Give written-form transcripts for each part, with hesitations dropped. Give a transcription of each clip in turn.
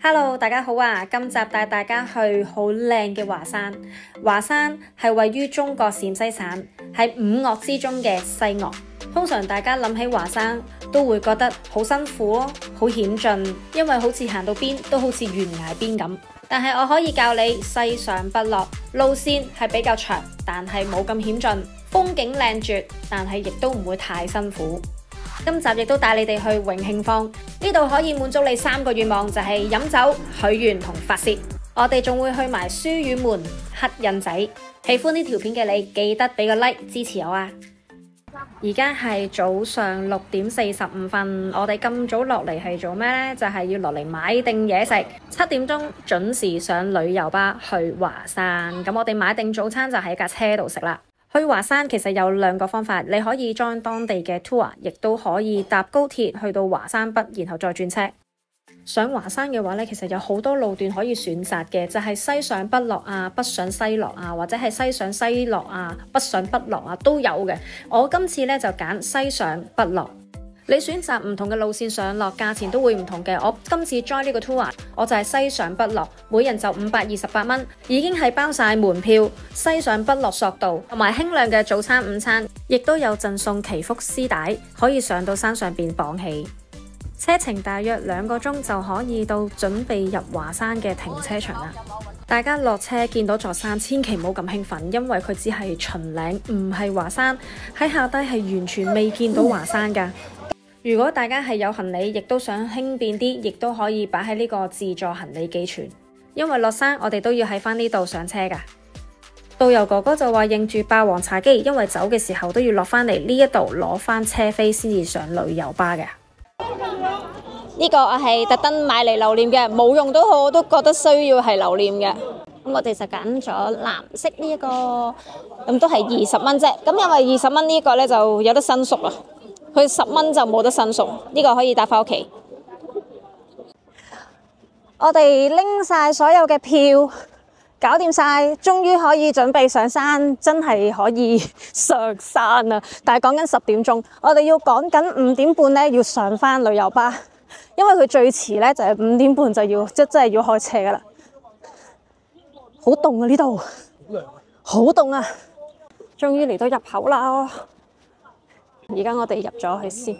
Hello， 大家好啊！今集帶大家去好靚嘅華山。華山係位於中國陝西省，係五岳之中嘅西岳。通常大家諗起華山都會覺得好辛苦咯，好險峻，因為好似行到邊都好似懸崖邊咁。但係我可以教你西上不落，路線係比較長，但係冇咁險峻，風景靚絕，但係亦都唔會太辛苦。今集亦都帶你哋去永慶坊，呢度可以滿足你3個願望，就係飲酒、許願同發泄。我哋仲會去埋書院門、黑印仔。喜歡呢條片嘅你，記得俾個 like 支持我啊！而家係早上6點45分，我哋咁早落嚟係做咩呢？就係要落嚟買定嘢食。7點鐘準時上旅遊巴去華山。咁我哋買定早餐就喺架車度食啦。去華山其實有2個方法，你可以 join 當地嘅 tour， 亦都可以搭高鐵去到華山北，然後再轉車。上華山嘅話咧，其實有好多路段可以選擇嘅，就係西上北落啊，北上西落啊，或者係西上西落啊，北上北落啊都有嘅。我今次咧就揀西上北落。你選擇唔同嘅路線上落，價錢都會唔同嘅。我今次 join 呢個 tour， 我就係西上北落，每人就528蚊，已經係包晒門票、西上北落索道同埋輕量嘅早餐、午餐，亦都有贈送祈福絲帶，可以上到山上邊綁起。車程大約2個鐘就可以到準備入華山嘅停車場啦。大家落車見到座山，千祈唔好咁興奮，因為佢只係秦嶺，唔係華山。喺下低係完全未見到華山㗎。如果大家係有行李，亦都想輕便啲，亦都可以擺喺呢個自助行李寄存。因為落山我哋都要喺返呢度上車㗎。導遊哥哥就話認住霸王茶姬，因為走嘅時候都要落返嚟呢一度攞返車飛先至上旅遊巴嘅。呢個我係特登買嚟留念嘅，冇用都好，我都覺得需要係留念嘅。咁我哋就揀咗藍色呢一個，咁都係20蚊啫。咁因為20蚊呢個呢就有得申贖啦。佢10蚊就冇得申贖，呢個可以帶返屋企。我哋拎晒所有嘅票，搞掂晒，終於可以準備上山，真係可以上山啦！但係講緊10點鐘，我哋要趕緊5點半呢要上返旅遊巴，因為佢最遲呢就係5點半就要真係要開車㗎啦。好凍啊呢度，好凍啊！終於嚟到入口啦。而家我哋入咗去先，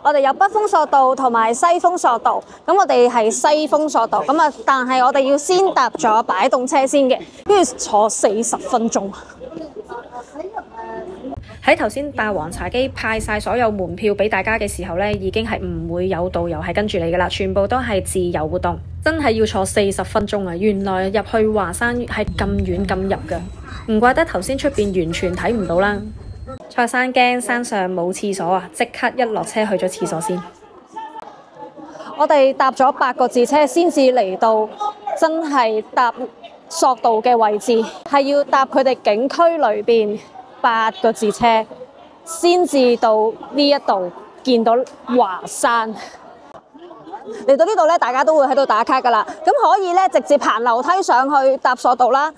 我哋有北風索道同埋西風索道，咁我哋係西風索道，咁啊，但係我哋要先搭咗擺動車先嘅，跟住坐40分鐘。喺頭先霸王茶姬派晒所有門票俾大家嘅時候呢，已經係唔會有導遊係跟住你噶啦，全部都係自由活動，真係要坐40分鐘啊！原來入去華山係咁遠咁入噶，唔怪得頭先出邊完全睇唔到啦。蔡生驚山上冇廁所啊，即刻一落車去咗廁所先。我哋搭咗8個字車先至嚟到，真係搭索道嘅位置，係要搭佢哋景區裏邊8個字車，先至到呢一度見到華山。嚟到呢度咧，大家都會喺度打卡噶啦。咁可以咧直接行樓梯上去搭索道啦，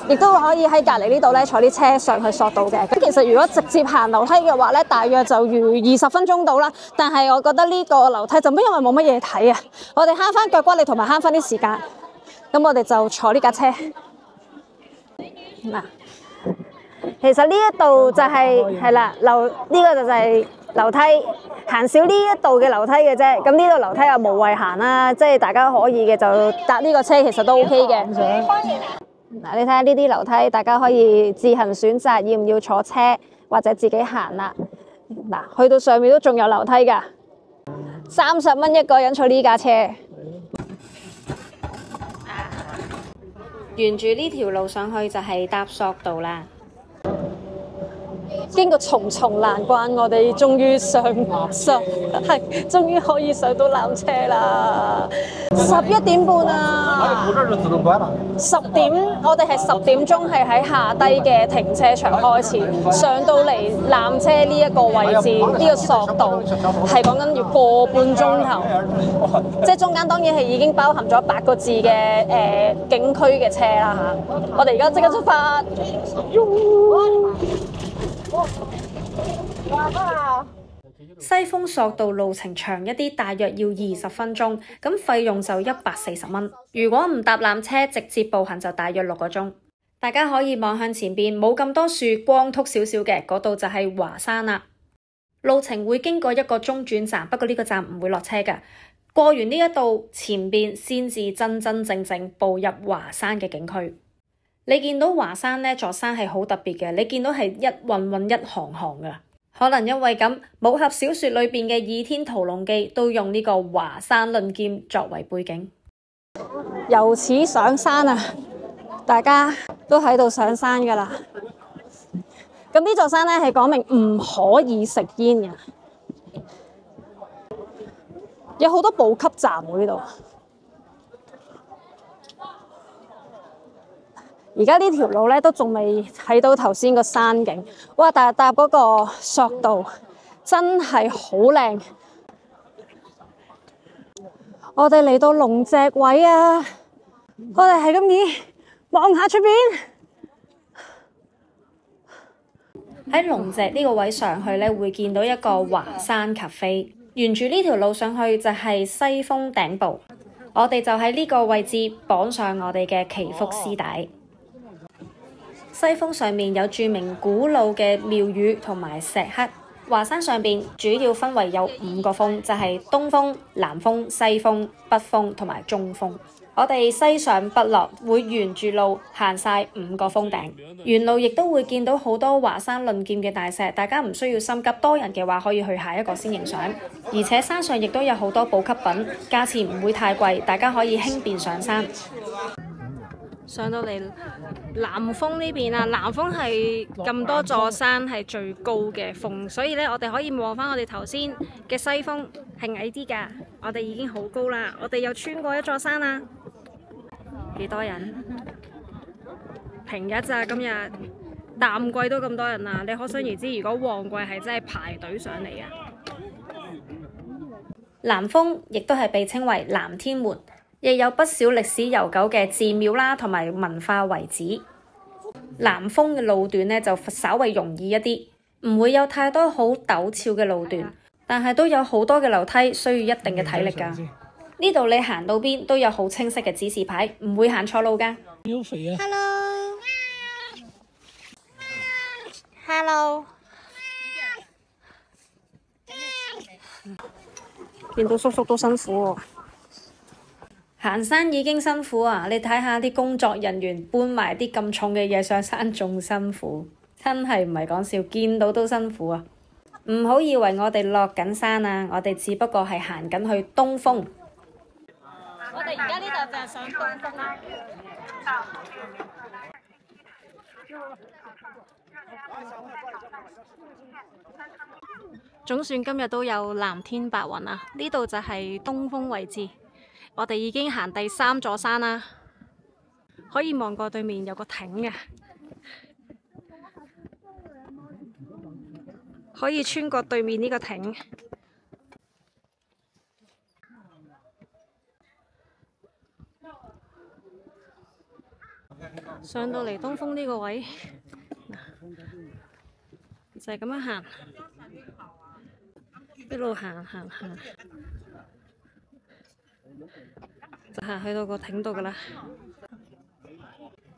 亦都可以喺隔離呢度咧坐啲車上去索道嘅。咁其實如果直接行樓梯嘅話咧，大約就要20分鐘到啦。但係我覺得呢個樓梯就因為冇乜嘢睇啊，我哋慳翻腳骨力同埋慳翻啲時間。咁我哋就坐呢架車。嗱，其實呢一度就係啦，呢個就係樓梯。行少呢一度嘅樓梯嘅啫，咁呢度樓梯又無謂行啦，即係大家可以嘅就搭呢個車，其實都 OK 嘅。嗱，你睇下呢啲樓梯，大家可以自行選擇要唔要坐車或者自己行啦。嗱，去到上面都仲有樓梯㗎，30蚊一個人坐呢架車。沿住呢條路上去就係搭索道啦。經過重重難關，我哋終於終於可以上到纜車啦！11點半啊！10點，我哋係10點鐘係喺下低嘅停車場開始上到嚟纜車呢一個位置，呢個索道係講緊要個半鐘頭，即係中間當然係已經包含咗8個字嘅景區嘅車啦嚇。我哋而家即刻出發。西豐索道路程長一啲，大約要20分鐘，咁費用就140蚊。如果唔搭纜車，直接步行就大約6個鐘。大家可以望向前邊冇咁多樹，光禿少少嘅嗰度就係華山啦。路程會經過一個中轉站，不過呢個站唔會落車㗎。過完呢一度，前邊先至真真正正步入華山嘅景區。你見到華山呢座山係好特別嘅，你見到係一韻韻一行行㗎。可能因為咁，武俠小說裏邊嘅《倚天屠龍記》都用呢個華山論劍作為背景。由此上山啊，大家都喺度上山噶啦。咁呢座山咧係講明唔可以食煙嘅，有好多補給站喎呢度。而家呢條路咧都仲未睇到頭先個山景，哇！但係搭嗰個索道真係好靚。我哋嚟到龍脊位啊，我哋係咁意望下出邊。喺龍脊呢個位上去咧，會見到一個華山咖啡。沿住呢條路上去就係西豐頂部，我哋就喺呢個位置綁上我哋嘅祈福絲帶。西豐上面有著名古老嘅廟宇同埋石刻。華山上邊主要分為有5個峰，就係東峰、南峰、西峰、北峰同埋中峰。我哋西上北落，會沿住路行晒5個峰頂。沿路亦都會見到好多華山論劍嘅大石，大家唔需要心急，多人嘅話可以去下一個先影相。而且山上亦都有好多補給品，價錢唔會太貴，大家可以輕便上山。上到嚟南峰呢邊啊，南峰係咁多座山係最高嘅峰，所以咧我哋可以望翻我哋頭先嘅西峰係矮啲㗎，我哋已經好高啦，我哋又穿過一座山啦。幾多人？平日咋今日？淡季都咁多人啊！你可想而知，如果旺季係真係排隊上嚟啊！南峰亦都係被稱為南天門。亦有不少歷史悠久嘅寺廟啦，同埋文化遺址。南峰嘅路段呢就稍為容易一啲，唔會有太多好陡峭嘅路段，但係都有好多嘅樓梯，需要一定嘅體力㗎。呢度你行到邊都有好清晰嘅指示牌，唔會行錯路㗎。Hello，見到叔叔都辛苦喎。行山已經辛苦啊！你睇下啲工作人員搬埋啲咁重嘅嘢上山仲辛苦，真係唔係講笑，見到都辛苦啊！唔好以為我哋落緊山啊，我哋只不過係行緊去東峰。我哋而家呢度就係上東峰啊！總算今日都有藍天白雲啊！呢度就係東峰位置。我哋已經行第3座山啦，可以望過對面有個亭嘅，可以穿過對面呢個亭。上到嚟東峰呢個位，就係咁樣行，一路行。就係去到個亭度㗎啦。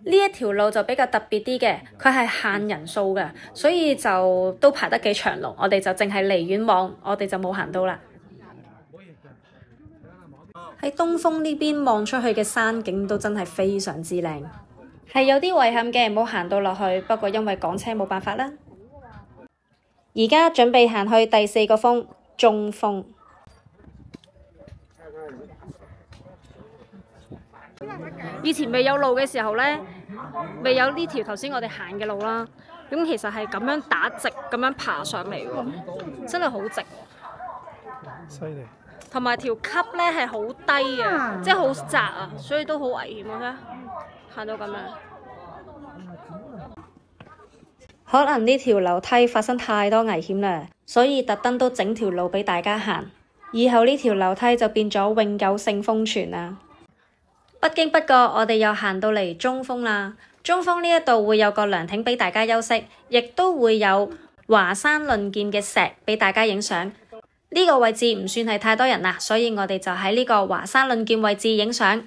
呢一條路就比較特別啲嘅，佢係限人數嘅，所以就都排得幾長龍。我哋就淨係離遠望，我哋就冇行到啦。喺東峰呢邊望出去嘅山景都真係非常之靚，係有啲遺憾嘅，冇行到落去。不過因為趕車冇辦法啦。而家準備行去第4個峰，中峰。以前未有路嘅時候呢，未有呢條頭先我哋行嘅路啦。咁其實係咁樣打直咁樣爬上嚟喎，真係好直。犀利。同埋條級呢係好低啊，即係好窄啊，所以都好危險啊！行到咁樣，可能呢條樓梯發生太多危險啦，所以特登都整條路俾大家行。以後呢條樓梯就變咗永久性封存啦。不經不覺，我哋又行到嚟中峰啦。中峰呢一度會有個涼亭俾大家休息，亦都會有華山論劍嘅石俾大家影相。呢個位置唔算係太多人啦，所以我哋就喺呢個華山論劍位置影相。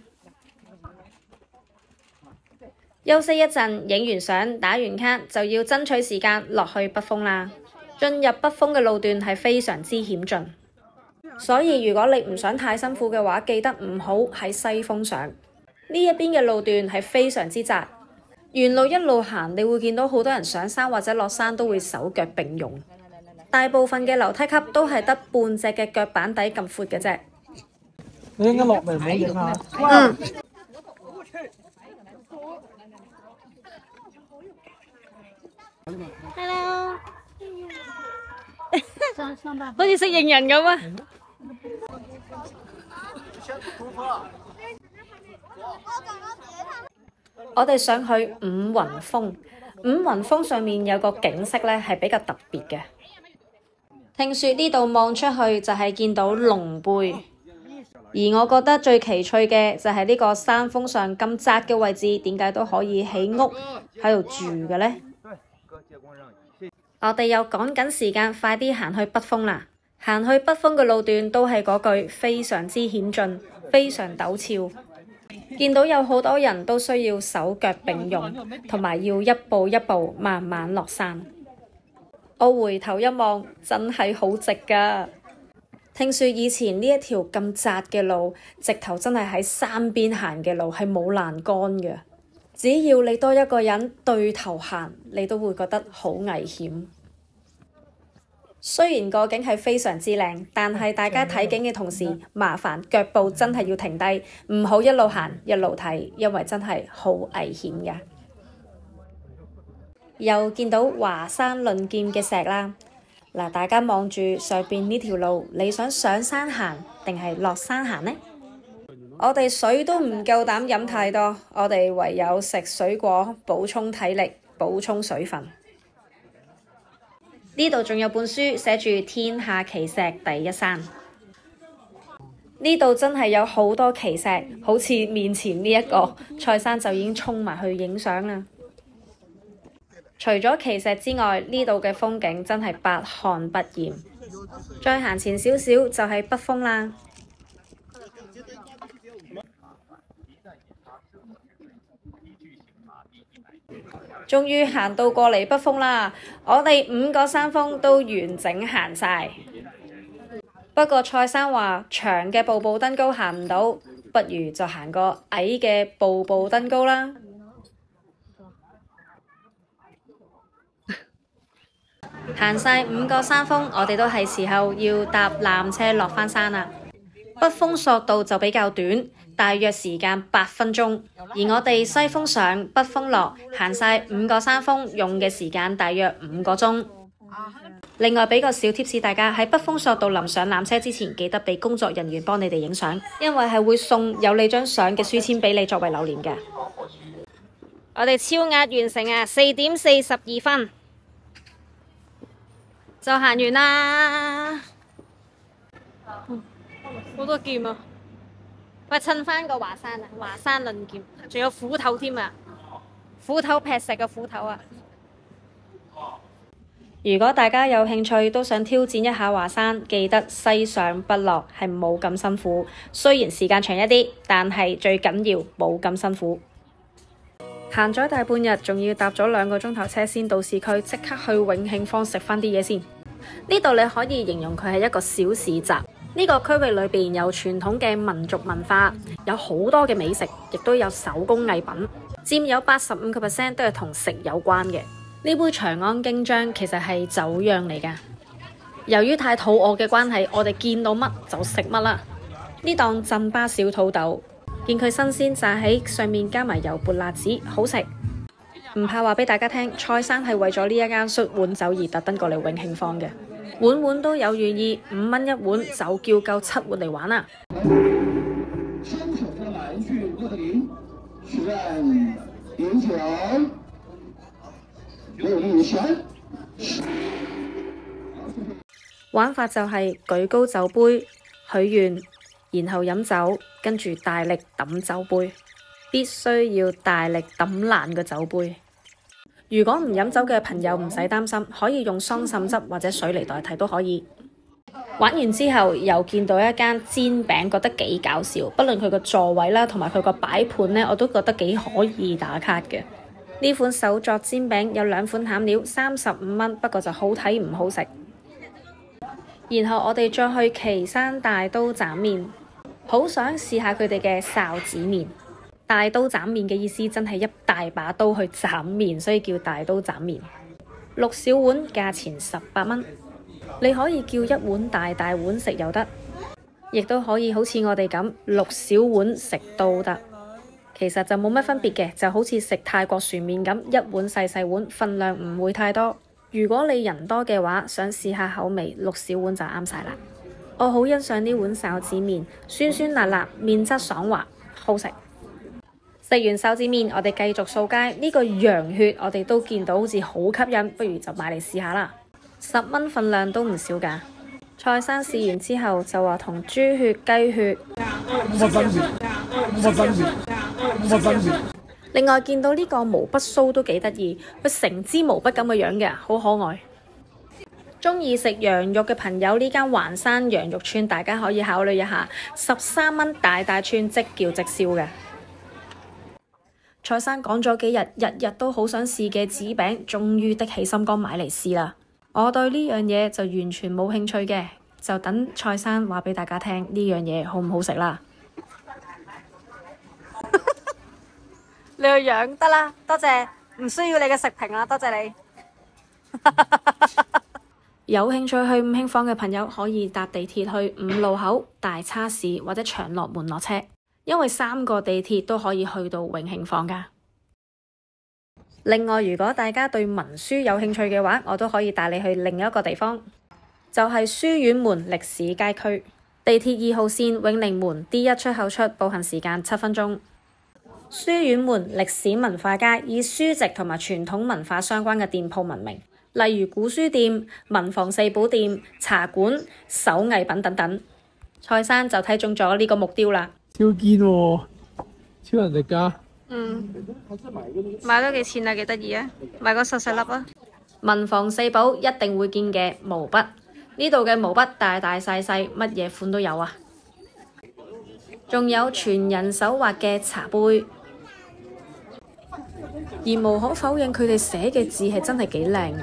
休息一陣，影完相打完卡就要爭取時間落去北峰啦。進入北峰嘅路段係非常之險峻，所以如果你唔想太辛苦嘅話，記得唔好喺西峰上。呢一邊嘅路段係非常之窄，沿路一路行，你會見到好多人上山或者落山都會手腳並用。大部分嘅樓梯級都係得半隻嘅腳板底咁闊嘅啫。你應該落嚟唔好影下。Hello， 好似識認人咁啊！我哋上去五雲峰，五雲峰上面有個景色咧係比較特別嘅。聽說呢度望出去就係見到龍背，而我覺得最奇趣嘅就係呢個山峰上咁窄嘅位置，點解都可以起屋喺度住嘅呢？我哋又趕緊時間，快啲行去北峰啦！行去北峰嘅路段都係嗰句，非常之險峻，非常陡峭。見到有好多人都需要手腳並用，同埋要一步一步慢慢落山。我回頭一望，真係好直㗎。聽說以前呢一條咁窄嘅路，直頭真係喺山邊行嘅路，係冇欄杆嘅。只要你多一個人對頭行，你都會覺得好危險。雖然個景係非常之靚，但係大家睇景嘅同時，麻煩腳步真係要停低，唔好一路行一路睇，因為真係好危險㗎。又見到華山論劍嘅石啦，嗱，大家望住上邊呢條路，你想上山行定係落山行呢？我哋水都唔夠膽飲太多，我哋唯有食水果補充體力，補充水分。呢度仲有本書寫住天下奇石第一山，呢度真係有好多奇石，好似面前呢一個蔡生就已經衝埋去影相啦。除咗奇石之外，呢度嘅風景真係百看不厭。再行前少少就係北峰啦。終於行到過嚟北峰啦！我哋5個山峰都完整行晒。不過蔡生話長嘅步步登高行唔到，不如就行個矮嘅步步登高啦。行晒5個山峰，我哋都係時候要搭纜車落返山啦。北峰索道就比較短，大約時間8分鐘，而我哋西峰上北峰落，行晒5個山峰用嘅時間大約5個鐘。另外俾個小貼士大家，喺北峰索道臨上纜車之前，記得俾工作人員幫你哋影相，因為係會送有你張相嘅書籤俾你作為留念嘅。我哋超額完成啊，4點42分就行完啦。好多劍啊！喂，襯翻個華山啊，華山論劍，仲有斧頭添啊！斧頭劈石嘅斧頭啊！如果大家有興趣，都想挑戰一下華山，記得西上北落係冇咁辛苦。雖然時間長一啲，但係最緊要冇咁辛苦。行咗大半日，仲要搭咗2個鐘頭車先到市區，即刻去永慶坊食翻啲嘢先。呢度你可以形容佢係一個小市集。呢個區域裏邊有傳統嘅民族文化，有好多嘅美食，亦都有手工藝品，佔有85% 都係同食有關嘅。呢杯長安京漿其實係酒釀嚟㗎。由於太肚餓嘅關係，我哋見到乜就食乜啦。呢檔鎮巴小土豆，見佢新鮮炸起，上面加埋油潑辣子，好食。唔怕話俾大家聽，蔡生係為咗呢一間摔碗酒而特登過嚟永慶坊嘅。碗碗都有寓意，5蚊一碗就叫夠7碗嚟玩啦！玩法就係舉高酒杯許願，然後飲酒，跟住大力揼酒杯，必須要大力揼爛個酒杯。如果唔飲酒嘅朋友唔使擔心，可以用桑葚汁或者水嚟代替都可以。玩完之後又見到一間煎餅，覺得幾搞笑。不論佢個座位啦，同埋佢個擺盤呢，我都覺得幾可以打卡嘅。呢款手作煎餅有2款餡料，35蚊，不過就好睇唔好食。然後我哋再去岐山大刀斬麵，好想試下佢哋嘅臊子麵。大刀斬麵嘅意思真係一大把刀去斬麵，所以叫大刀斬麵。6小碗，價錢18蚊。你可以叫1碗大碗食又得，亦都可以好似我哋咁6小碗食都得。其實就冇乜分別嘅，就好似食泰國船麵咁，1碗細碗，份量唔會太多。如果你人多嘅話，想試下口味，6小碗就啱晒啦。我好欣賞呢碗臊子麵，酸酸辣辣，麵質爽滑，好食。食完臊子麵，我哋繼續掃街。呢個羊血我哋都見到好似好吸引，不如就買嚟試下啦。10蚊份量都唔少㗎。蔡生試完之後就話同豬血、雞血冇乜分別，冇乜分別，冇乜分別。另外見到呢個毛筆鬚都幾得意，佢成支毛筆咁嘅樣嘅，好可愛。鍾意食羊肉嘅朋友，呢間環山羊肉串大家可以考慮一下，13蚊大串即叫即燒嘅。蔡生講咗幾日，日日都好想試嘅紙餅，終於的起心肝買嚟試啦。我對呢樣嘢就完全冇興趣嘅，就等蔡生話俾大家聽呢樣嘢好唔好食啦。你個樣得啦，多謝，唔需要你嘅食評啦，多謝你。有興趣去五興坊嘅朋友可以搭地鐵去5路口、大叉市或者長樂門落車，因為3個地鐵都可以去到永慶坊㗎。另外，如果大家對文書有興趣嘅話，我都可以帶你去另一個地方，就係書院門歷史街區，地鐵2號線永寧門 D1 出口出，步行時間7分鐘。書院門歷史文化街以書籍同埋傳統文化相關嘅店鋪聞名，例如古書店、文房四寶店、茶館、手藝品等等。蔡生就睇中咗呢個木雕啦，超堅喎，超人力㗎。買咗幾錢啊？幾得意啊！買個細細粒啊！文房四寶一定會見嘅毛筆，呢度嘅毛筆大大細細，乜嘢款都有啊！仲有全人手畫嘅茶杯，而無可否認佢哋寫嘅字係真係幾靚嘅。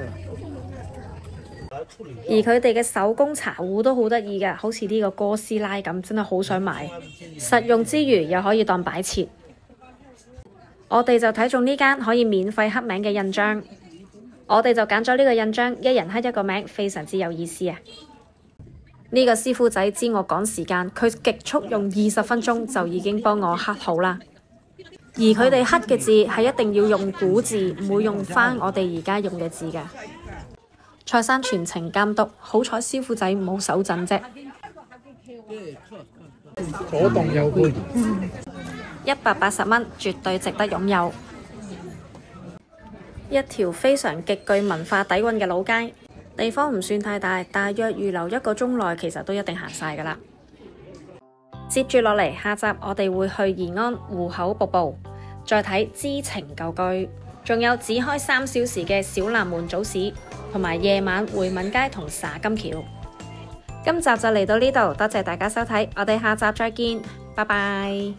而佢哋嘅手工茶壺都好得意㗎，好似呢個哥斯拉咁，真係好想買。實用之餘又可以當擺設。我哋就睇中呢間可以免費刻名嘅印章，我哋就揀咗呢個印章，一人刻一個名，非常之有意思啊！呢個師傅仔知我趕時間，佢極速用20分鐘就已經幫我刻好啦。而佢哋刻嘅字係一定要用古字，唔會用返我哋而家用嘅字㗎。蔡生全程監督，好彩師傅仔冇手震啫。左動右背。180蚊，絕對值得擁有。一條非常極具文化底蘊嘅老街，地方唔算太大，大約預留1個鐘內，其實都一定行晒㗎啦。接住落嚟，下集我哋會去宜安湖口瀑布，再睇知情舊居，仲有只開3小時嘅小南門早市，同埋夜晚回民街同灑金橋。今集就嚟到呢度，多謝大家收睇，我哋下集再見，拜拜。